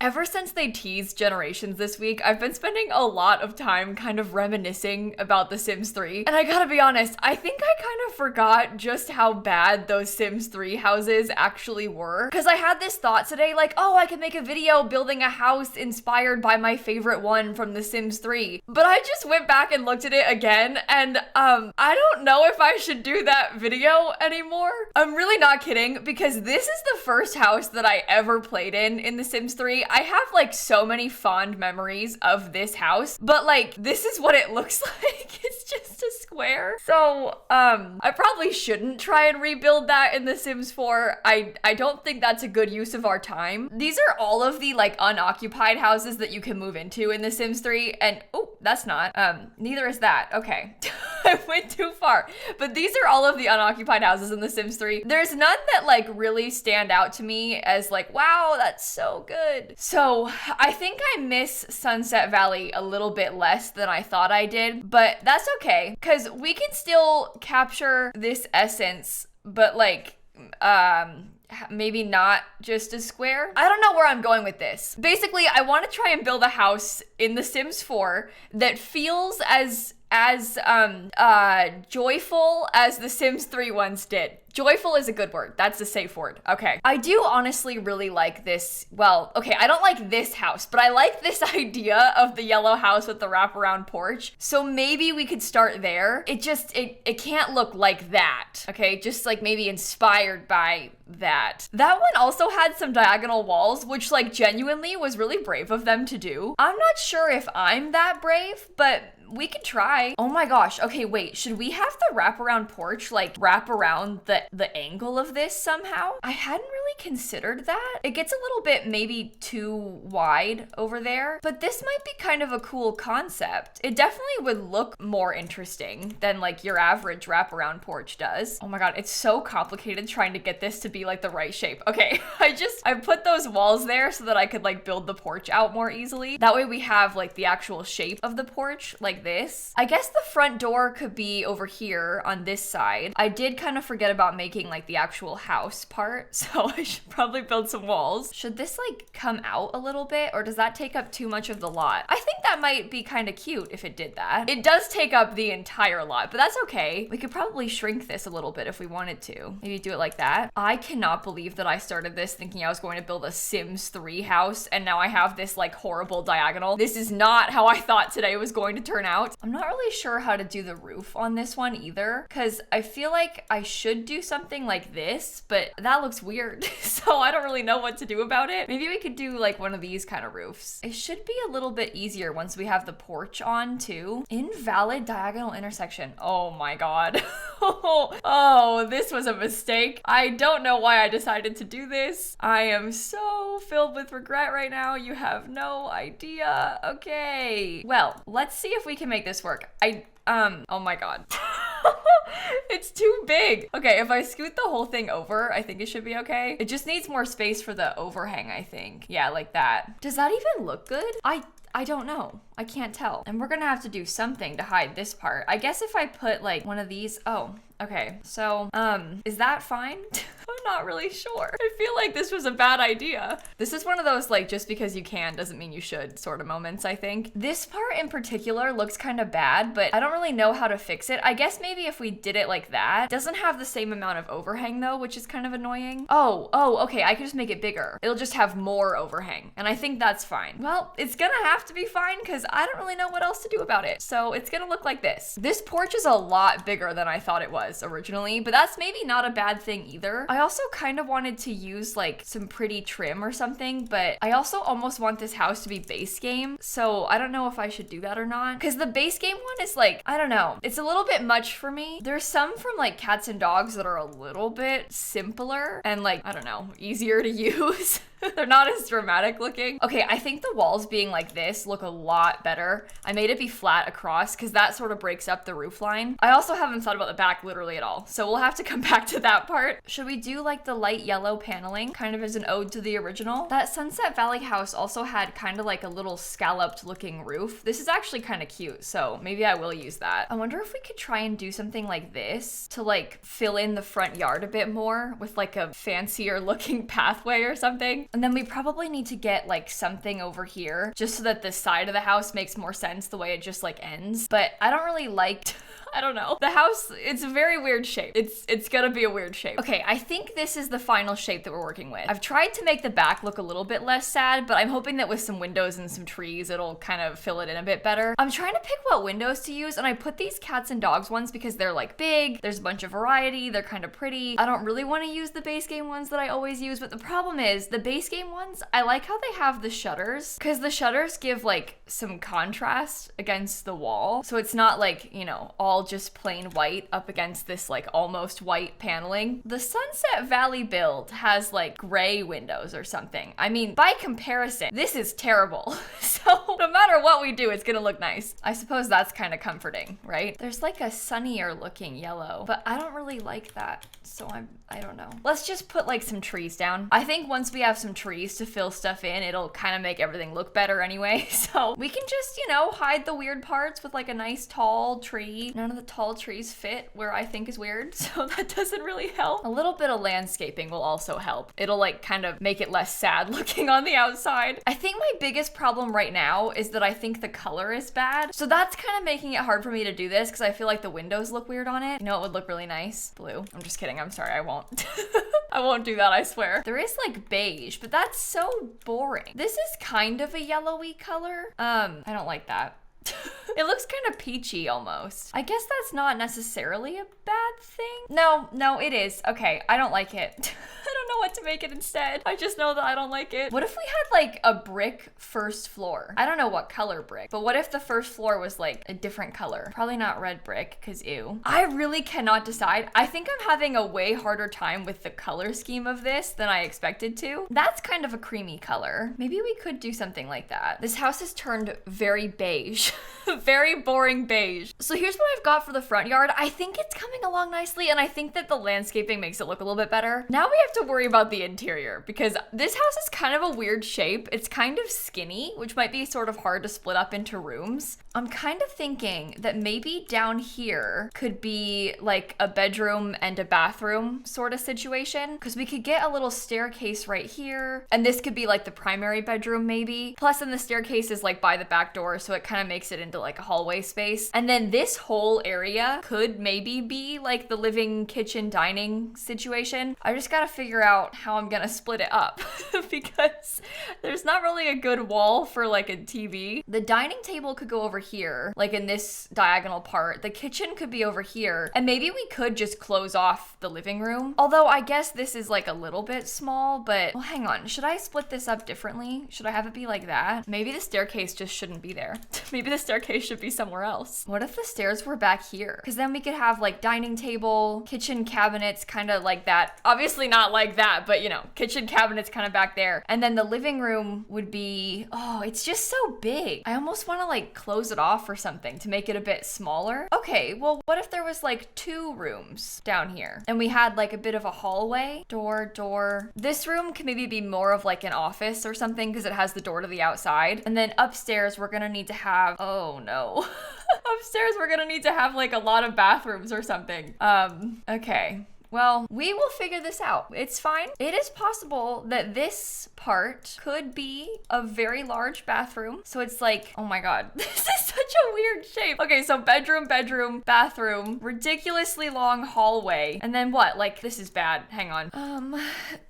Ever since they teased Generations this week, I've been spending a lot of time kind of reminiscing about The Sims 3. And I gotta be honest, I think I kind of forgot just how bad those Sims 3 houses actually were. Because I had this thought today, like, oh, I could make a video building a house inspired by my favorite one from The Sims 3. But I just went back and looked at it again, and I don't know if I should do that video anymore. I'm really not kidding, because this is the first house that I ever played in The Sims 3. I have like so many fond memories of this house, but like this is what it looks like. It's just a square. So I probably shouldn't try and rebuild that in The Sims 4. I don't think that's a good use of our time. These are all of the like unoccupied houses that you can move into in The Sims 3, and oh, that's not. Neither is that. Okay. I went too far. But these are all of the unoccupied houses in The Sims 3. There's none that like really stand out to me as like, wow, that's so good. So I think I miss Sunset Valley a little bit less than I thought I did, but that's okay, because we can still capture this essence, but like, maybe not just a square. I don't know where I'm going with this. Basically, I want to try and build a house in The Sims 4 that feels as joyful as The Sims 3 once did. Joyful is a good word. That's a safe word. Okay. I do honestly really like this. Well, okay, I don't like this house, but I like this idea of the yellow house with the wraparound porch. So maybe we could start there. It can't look like that. Okay, just like maybe inspired by that. That one also had some diagonal walls, which like genuinely was really brave of them to do. I'm not sure if I'm that brave, but we could try. Oh my gosh. Okay, wait. Should we have the wraparound porch like wrap around the angle of this somehow? I hadn't really considered that. It gets a little bit maybe too wide over there, but this might be kind of a cool concept. It definitely would look more interesting than like your average wraparound porch does. Oh my god, it's so complicated trying to get this to be like the right shape. Okay, I put those walls there so that I could like build the porch out more easily. That way we have like the actual shape of the porch, like this. I guess the front door could be over here on this side. I did kind of forget about making like the actual house part, so I should probably build some walls. Should this like come out a little bit, or does that take up too much of the lot? I think that might be kind of cute if it did that. It does take up the entire lot, but that's okay. We could probably shrink this a little bit if we wanted to. Maybe do it like that. I cannot believe that I started this thinking I was going to build a Sims 3 house, and now I have this like horrible diagonal. This is not how I thought today was going to turn out. I'm not really sure how to do the roof on this one either, because I feel like I should do something like this, but that looks weird. So I don't really know what to do about it. Maybe we could do like one of these kind of roofs. It should be a little bit easier once we have the porch on too. Invalid diagonal intersection. Oh my god. Oh, this was a mistake. I don't know why I decided to do this. I am so filled with regret right now. You have no idea. Okay. Well, let's see if we can make this work. Oh my god. It's too big. Okay, if I scoot the whole thing over, I think it should be okay. It just needs more space for the overhang, I think. Yeah, like that. Does that even look good? I don't know. I can't tell. And we're gonna have to do something to hide this part. I guess if I put like one of these, oh, okay. So, is that fine? I'm not really sure. I feel like this was a bad idea. This is one of those like just because you can doesn't mean you should sort of moments, I think. This part in particular looks kind of bad, but I don't really know how to fix it. I guess maybe if we did it like that. It doesn't have the same amount of overhang though, which is kind of annoying. Oh, okay. I could just make it bigger. It'll just have more overhang, and I think that's fine. Well, it's gonna have to be fine because I don't really know what else to do about it. So it's gonna look like this. This porch is a lot bigger than I thought it was originally, but that's maybe not a bad thing either. I also kind of wanted to use like some pretty trim or something, but I also almost want this house to be base game. So I don't know if I should do that or not, because the base game one is like, I don't know. It's a little bit much for me. There's some from like Cats and Dogs that are a little bit simpler and like, I don't know, easier to use. They're not as dramatic looking. Okay, I think the walls being like this look a lot better. I made it be flat across because that sort of breaks up the roof line. I also haven't thought about the back literally at all, so we'll have to come back to that part. Should we do like the light yellow paneling, kind of as an ode to the original? That Sunset Valley house also had kind of like a little scalloped looking roof. This is actually kind of cute, so maybe I will use that. I wonder if we could try and do something like this to like fill in the front yard a bit more with like a fancier looking pathway or something. way. And then we probably need to get like something over here just so that the side of the house makes more sense the way it just like ends. But I don't really like I don't know. The house, it's a very weird shape. It's gonna be a weird shape. Okay, I think this is the final shape that we're working with. I've tried to make the back look a little bit less sad, but I'm hoping that with some windows and some trees, it'll kind of fill it in a bit better. I'm trying to pick what windows to use, and I put these cats and dogs ones because they're like big, there's a bunch of variety, they're kind of pretty. I don't really want to use the base game ones that I always use, but the problem is the base game ones, I like how they have the shutters because the shutters give like some contrast against the wall. So it's not like, you know, all just plain white up against this like almost white paneling. The Sunset Valley build has like gray windows or something. I mean, by comparison, this is terrible. So no matter what we do, it's gonna look nice. I suppose that's kind of comforting, right? There's like a sunnier looking yellow, but I don't really like that. So I don't know. Let's just put like some trees down. I think once we have some trees to fill stuff in, it'll kind of make everything look better anyway. So we can just, you know, hide the weird parts with like a nice tall tree. None of the tall trees fit where I think is weird, so that doesn't really help. A little bit of landscaping will also help. It'll like kind of make it less sad looking on the outside. I think my biggest problem right now is that I think the color is bad. So that's kind of making it hard for me to do this because I feel like the windows look weird on it. You know, it would look really nice. Blue. I'm just kidding. I'm sorry. I won't. I won't do that, I swear. There is like beige, but that's so boring. This is kind of a yellowy color. I don't like that. It looks kind of peachy almost. I guess that's not necessarily a bad thing. No, it is. Okay, I don't like it. I don't know what to make it instead. I just know that I don't like it. What if we had like a brick first floor? I don't know what color brick, but what if the first floor was like a different color? Probably not red brick, cause ew. I really cannot decide. I think I'm having a way harder time with the color scheme of this than I expected to. That's kind of a creamy color. Maybe we could do something like that. This house has turned very beige. Very boring beige. So here's what I've got for the front yard. I think it's coming along nicely, and I think that the landscaping makes it look a little bit better. Now we have to worry about the interior because this house is kind of a weird shape. It's kind of skinny, which might be sort of hard to split up into rooms. I'm kind of thinking that maybe down here could be like a bedroom and a bathroom sort of situation because we could get a little staircase right here, and this could be like the primary bedroom maybe. Plus then the staircase is like by the back door, so it kind of makes it into like a hallway space. And then this whole area could maybe be like the living, kitchen, dining situation. I just gotta figure out how I'm gonna split it up because there's not really a good wall for like a TV. The dining table could go over here, like in this diagonal part. The kitchen could be over here, and maybe we could just close off the living room. Although I guess this is like a little bit small, but well, hang on. Should I split this up differently? Should I have it be like that? Maybe the staircase just shouldn't be there. Maybe the staircase should be somewhere else. What if the stairs were back here? Because then we could have like dining table, kitchen cabinets, kind of like that. Obviously not like that, but you know, kitchen cabinets kind of back there. And then the living room would be, oh, it's just so big. I almost want to like close it off or something to make it a bit smaller. Okay, well, what if there was like 2 rooms down here and we had like a bit of a hallway, door. This room can maybe be more of like an office or something because it has the door to the outside. And then upstairs, we're gonna need to have, oh no. Upstairs, we're gonna need to have like a lot of bathrooms or something. Okay. Well, we will figure this out. It's fine. It is possible that this part could be a very large bathroom. So it's like, oh my God, this is such a weird shape. Okay, so bedroom, bathroom, ridiculously long hallway. And then what? Like, this is bad. Hang on.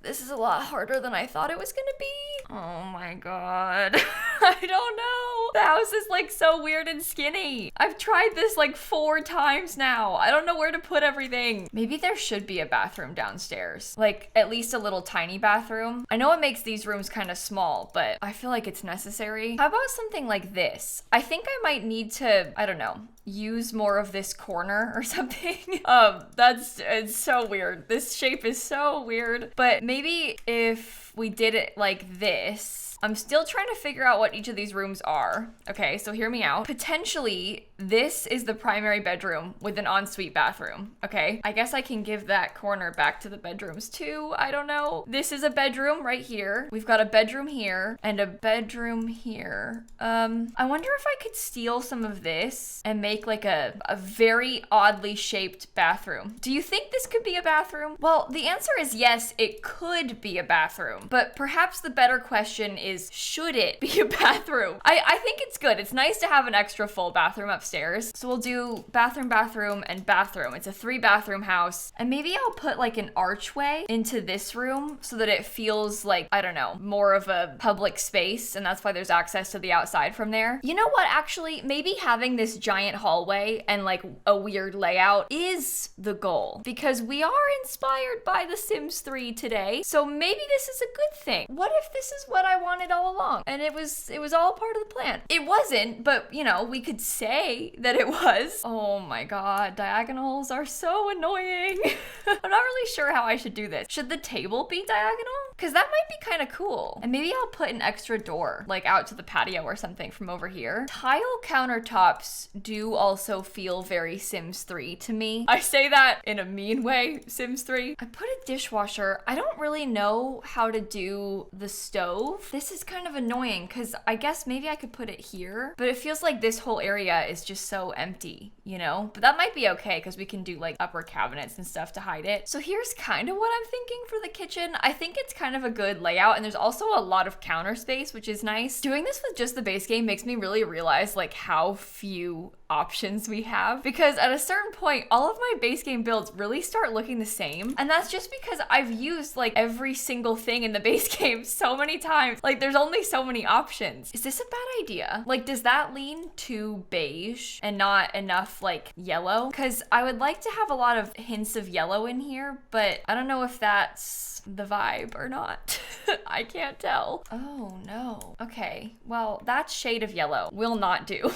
This is a lot harder than I thought it was gonna be. Oh my God. I don't know. The house is like so weird and skinny. I've tried this like 4 times now. I don't know where to put everything. Maybe there should be a bathroom downstairs, like at least a little tiny bathroom. I know it makes these rooms kind of small, but I feel like it's necessary. How about something like this? I think I might need to, I don't know, use more of this corner or something. It's so weird. This shape is so weird, but maybe if we did it like this, house. I'm still trying to figure out what each of these rooms are. Okay, so hear me out. Potentially, this is the primary bedroom with an ensuite bathroom. Okay, I guess I can give that corner back to the bedrooms too. I don't know. This is a bedroom right here. We've got a bedroom here and a bedroom here. I wonder if I could steal some of this and make like a very oddly shaped bathroom. Do you think this could be a bathroom? Well, the answer is yes, it could be a bathroom, but perhaps the better question is, should it be a bathroom? I think it's good. It's nice to have an extra full bathroom upstairs. So we'll do bathroom, bathroom, and bathroom. It's a 3-bathroom house. And maybe I'll put like an archway into this room so that it feels like, I don't know, more of a public space, and that's why there's access to the outside from there. You know what, actually, maybe having this giant hallway and like a weird layout is the goal, because we are inspired by The Sims 3 today, so maybe this is a good thing. What if this is what I wanted all along and it was all part of the plan? It wasn't, but you know, we could say that it was. Oh my god, diagonals are so annoying. I'm not really sure how I should do this. Should the table be diagonal? Because that might be kind of cool. And maybe I'll put an extra door like out to the patio or something from over here. Tile countertops do also feel very Sims 3 to me. I say that in a mean way, Sims 3. I put a dishwasher. I don't really know how to do the stove. This is kind of annoying because I guess maybe I could put it here, but it feels like this whole area is just so empty, you know? But that might be okay because we can do like upper cabinets and stuff to hide it. So here's kind of what I'm thinking for the kitchen. I think it's kind of a good layout, and there's also a lot of counter space, which is nice. Doing this with just the base game makes me really realize like how few options we have, because at a certain point all of my base game builds really start looking the same, and that's just because I've used like every single thing in the base game so many times. Like there's only so many options. Is this a bad idea? Like, does that lean too beige and not enough like yellow? Because I would like to have a lot of hints of yellow in here, but I don't know if that's the vibe or not. I can't tell. Oh no. Okay, well, that shade of yellow will not do.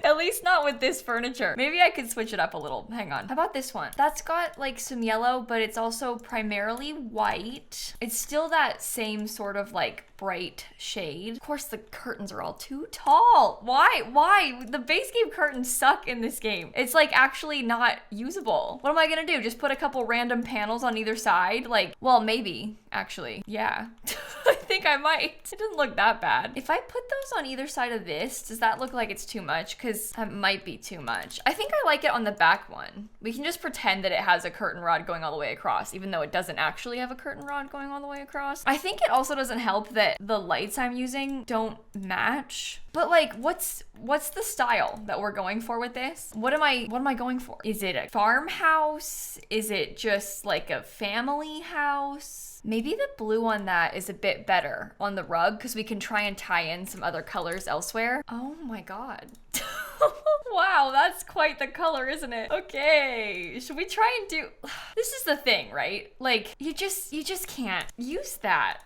At least not with this furniture. Maybe I could switch it up a little. Hang on. How about this one? That's got like some yellow, but it's also primarily white. It's still that same sort of like bright shade. Of course, the curtains are all too tall. Why? The base game curtains suck in this game. It's like actually not usable. What am I gonna do? Just put a couple random panels on either side? Like, well, maybe actually. Yeah. I think I might. It doesn't look that bad. If I put those on either side of this, does that look like it's too much? Because that might be too much. I think I like it on the back one. We can just pretend that it has a curtain rod going all the way across, even though it doesn't actually have a curtain rod going all the way across. I think it also doesn't help that the lights I'm using don't match. But like, what's the style that we're going for with this? What am I going for? Is it a farmhouse? Is it just like a family house? Maybe the blue on that is a bit better on the rug because we can try and tie in some other colors elsewhere. Oh my god. Wow, that's quite the color, isn't it? Okay, should we try and do... This is the thing, right? Like, you just can't use that.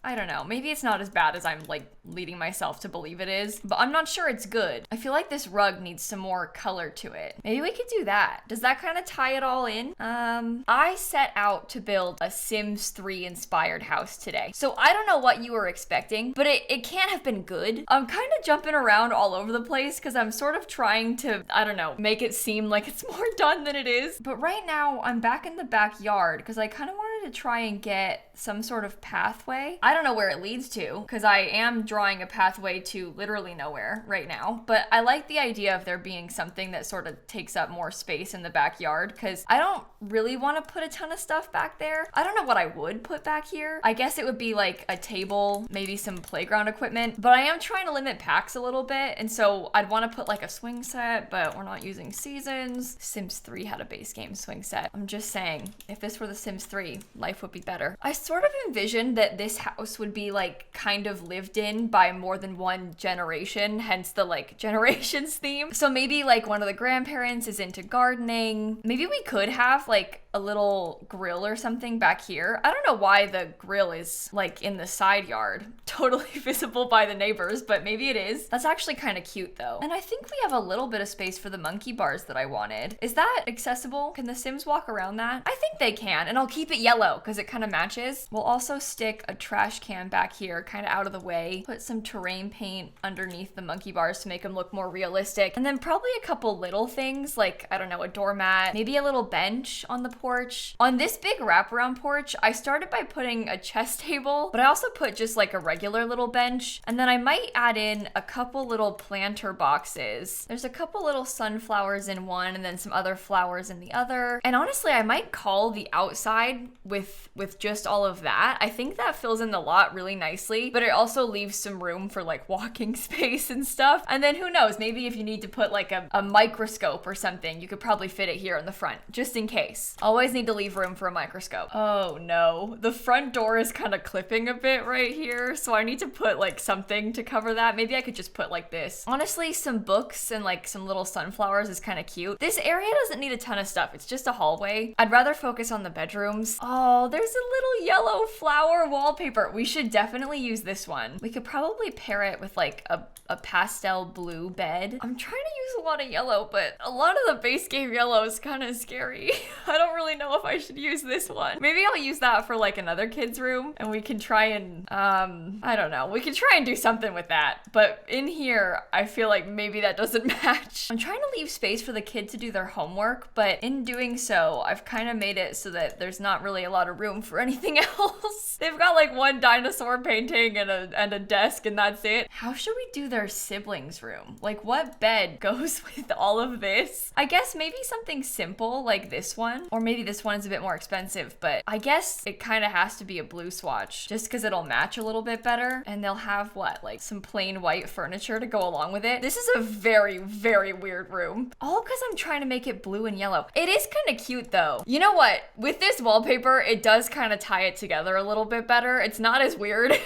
I don't know, maybe it's not as bad as I'm like leading myself to believe it is, but I'm not sure it's good. I feel like this rug needs some more color to it. Maybe we could do that. Does that kind of tie it all in? I set out to build a Sims 3 inspired house today. So I don't know what you were expecting, but it can't have been good. I'm kind of jumping around all over the place because I'm sort of trying to, I don't know, make it seem like it's more done than it is. But right now I'm back in the backyard because I kind of wanted to try and get some sort of pathway. I don't know where it leads to because I am drawing a pathway to literally nowhere right now, but I like the idea of there being something that sort of takes up more space in the backyard because I don't really want to put a ton of stuff back there. I don't know what I would put back here. I guess it would be like a table, maybe some playground equipment, but I am trying to limit packs a little bit, and so I'd want to put like a swing set, but we're not using seasons. Sims 3 had a base game swing set. I'm just saying, if this were The Sims 3, life would be better. I sort of envisioned that this house would be like kind of lived in by more than one generation, hence the like generations theme. So maybe like one of the grandparents is into gardening. Maybe we could have like a little grill or something back here. I don't know why the grill is like in the side yard, totally visible by the neighbors, but maybe it is. That's actually kind of cute though. And I think we have a little bit of space for the monkey bars that I wanted. Is that accessible? Can the Sims walk around that? I think they can, and I'll keep it yellow. yellow because it kind of matches. We'll also stick a trash can back here, kind of out of the way. Put some terrain paint underneath the monkey bars to make them look more realistic. And then probably a couple little things like, I don't know, a doormat, maybe a little bench on the porch. On this big wraparound porch, I started by putting a chess table, but I also put just like a regular little bench. And then I might add in a couple little planter boxes. There's a couple little sunflowers in one and then some other flowers in the other. And honestly, I might call the outside with just all of that. I think that fills in the lot really nicely, but it also leaves some room for like walking space and stuff. And then who knows, maybe if you need to put like a microscope or something, you could probably fit it here in the front, just in case. Always need to leave room for a microscope. Oh no, the front door is kind of clipping a bit right here, so I need to put like something to cover that. Maybe I could just put like this. Honestly, some books and like some little sunflowers is kind of cute. This area doesn't need a ton of stuff. It's just a hallway. I'd rather focus on the bedrooms. Oh, there's a little yellow flower wallpaper. We should definitely use this one. We could probably pair it with like a pastel blue bed. I'm trying to use a lot of yellow, but a lot of the base game yellow is kind of scary. I don't really know if I should use this one. Maybe I'll use that for like another kid's room and we can try and, I don't know. We can try and do something with that. But in here, I feel like maybe that doesn't match. I'm trying to leave space for the kid to do their homework, but in doing so, I've kind of made it so that there's not really a lot of room for anything else. They've got like one dinosaur painting and a desk and that's it. How should we do their siblings' room? Like what bed goes with all of this? I guess maybe something simple like this one, or maybe this one is a bit more expensive, but I guess it kind of has to be a blue swatch just because it'll match a little bit better and they'll have what, like some plain white furniture to go along with it. This is a very, very weird room. All because I'm trying to make it blue and yellow. It is kind of cute though. You know what? With this wallpaper, it does kind of tie it together a little bit better. It's not as weird.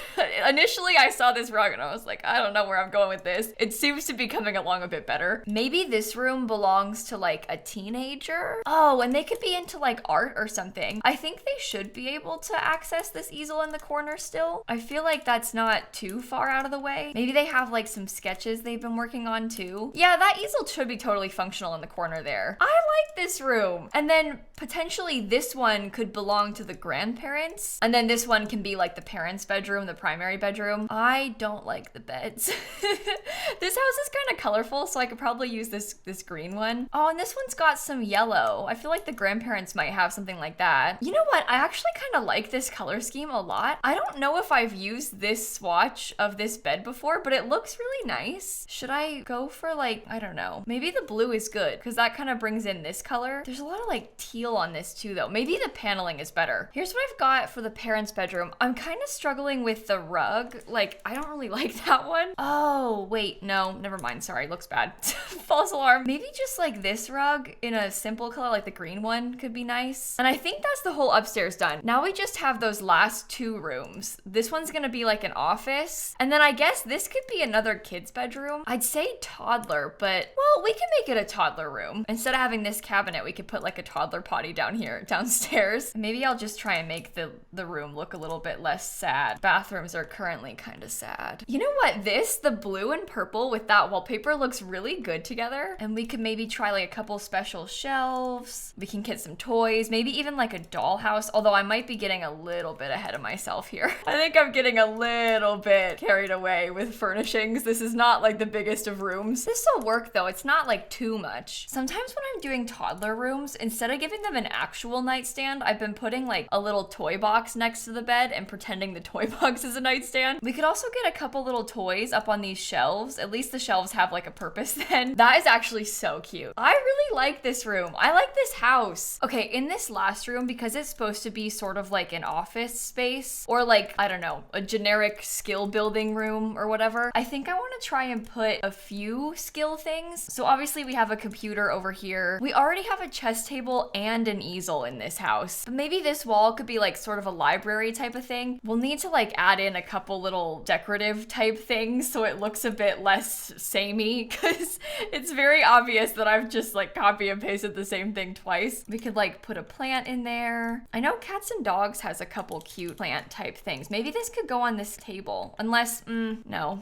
Initially, I saw this rug and I was like, I don't know where I'm going with this. It seems to be coming along a bit better. Maybe this room belongs to like a teenager. Oh, and they could be into like art or something. I think they should be able to access this easel in the corner still. I feel like that's not too far out of the way. Maybe they have like some sketches they've been working on too. Yeah, that easel should be totally functional in the corner there. I like this room. And then potentially this one could belong to the grandparents. And then this one can be like the parents' bedroom, the primary bedroom. I don't like the beds. This house is kind of colorful, so I could probably use this green one. Oh, and this one's got some yellow. I feel like the grandparents might have something like that. You know what? I actually kind of like this color scheme a lot. I don't know if I've used this swatch of this bed before, but it looks really nice. Should I go for like, I don't know. Maybe the blue is good because that kind of brings in this color. There's a lot of like teal on this too though. Maybe the paneling is better. Here's what I've got for the parents' bedroom. I'm kind of struggling with the rug. Like, I don't really like that one. Oh, wait, no, never mind. Sorry, looks bad. False alarm. Maybe just like this rug in a simple color, like the green one could be nice. And I think that's the whole upstairs done. Now we just have those last two rooms. This one's gonna be like an office. And then I guess this could be another kid's bedroom. I'd say toddler, but well, we can make it a toddler room. Instead of having this cabinet, we could put like a toddler potty down here, downstairs. Maybe I'll just try and make the room look a little bit less sad. Bathrooms are currently kind of sad. You know what? The blue and purple with that wallpaper looks really good together. And we could maybe try like a couple special shelves. We can get some toys, maybe even like a dollhouse, although I might be getting a little bit ahead of myself here. I think I'm getting a little bit carried away with furnishings. This is not like the biggest of rooms. This will work though. It's not like too much. Sometimes when I'm doing toddler rooms, instead of giving them an actual nightstand, I've been putting like a little toy box next to the bed and pretending the toy box is a nightstand. We could also get a couple little toys up on these shelves. At least the shelves have like a purpose then. That is actually so cute. I really like this room. I like this house. Okay, in this last room, because it's supposed to be sort of like an office space or like, I don't know, a generic skill building room or whatever, I think I want to try and put a few skill things. So obviously we have a computer over here. We already have a chess table and an easel in this house. But maybe this wall could be like sort of a library type of thing. We'll need to like add in a couple little decorative type things so it looks a bit less samey because it's very obvious that I've just like copy and pasted the same thing twice. We could like put a plant in there. I know Cats and Dogs has a couple cute plant type things. Maybe this could go on this table unless, no.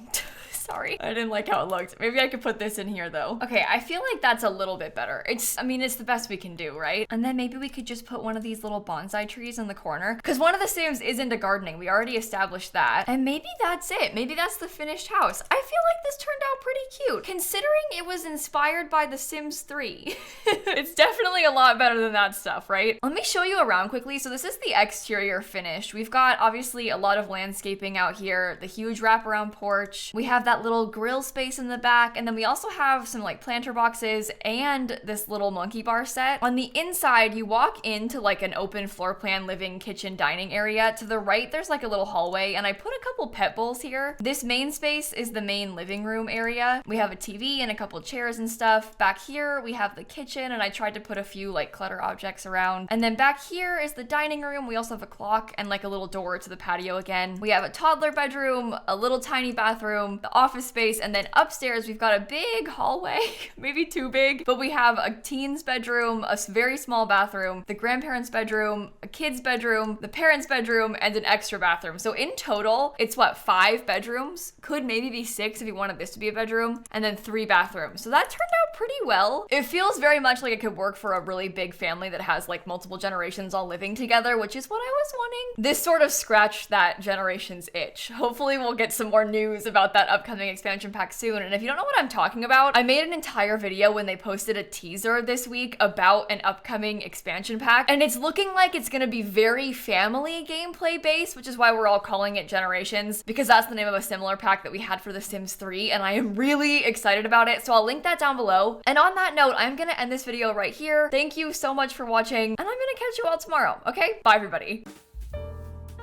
Sorry. I didn't like how it looked. Maybe I could put this in here though. Okay, I feel like that's a little bit better. I mean, it's the best we can do, right? And then maybe we could just put one of these little bonsai trees in the corner, because one of the Sims is into gardening. We already established that. And maybe that's it. Maybe that's the finished house. I feel like this turned out pretty cute, considering it was inspired by The Sims 3. It's definitely a lot better than that stuff, right? Let me show you around quickly. So this is the exterior finish. We've got obviously a lot of landscaping out here, the huge wraparound porch. We have that little grill space in the back, and then we also have some like planter boxes and this little monkey bar set. On the inside, you walk into like an open floor plan living kitchen dining area. To the right, there's like a little hallway, and I put a couple pet bowls here. This main space is the main living room area. We have a TV and a couple chairs and stuff. Back here, we have the kitchen, and I tried to put a few like clutter objects around. And then back here is the dining room. We also have a clock and like a little door to the patio again. We have a toddler bedroom, a little tiny bathroom, the office space, and then upstairs we've got a big hallway, maybe too big, but we have a teen's bedroom, a very small bathroom, the grandparents' bedroom, a kid's bedroom, the parents' bedroom, and an extra bathroom. So in total, it's what, 5 bedrooms? Could maybe be 6 if you wanted this to be a bedroom, and then 3 bathrooms. So that turned out pretty well. It feels very much like it could work for a really big family that has like multiple generations all living together, which is what I was wanting. This sort of scratched that generation's itch. Hopefully we'll get some more news about that upcoming expansion pack soon. And if you don't know what I'm talking about, I made an entire video when they posted a teaser this week about an upcoming expansion pack, and it's looking like it's gonna be very family gameplay based, which is why we're all calling it Generations, because that's the name of a similar pack that we had for The Sims 3, and I am really excited about it. So I'll link that down below. And on that note, I'm gonna end this video right here. Thank you so much for watching, and I'm gonna catch you all tomorrow, okay? Bye, everybody.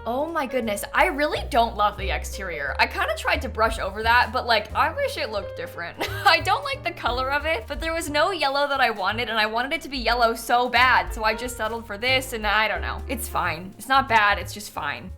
Oh my goodness, I really don't love the exterior. I kind of tried to brush over that, but like, I wish it looked different. I don't like the color of it, but there was no yellow that I wanted, and I wanted it to be yellow so bad, so I just settled for this, and I don't know. It's fine. It's not bad, it's just fine.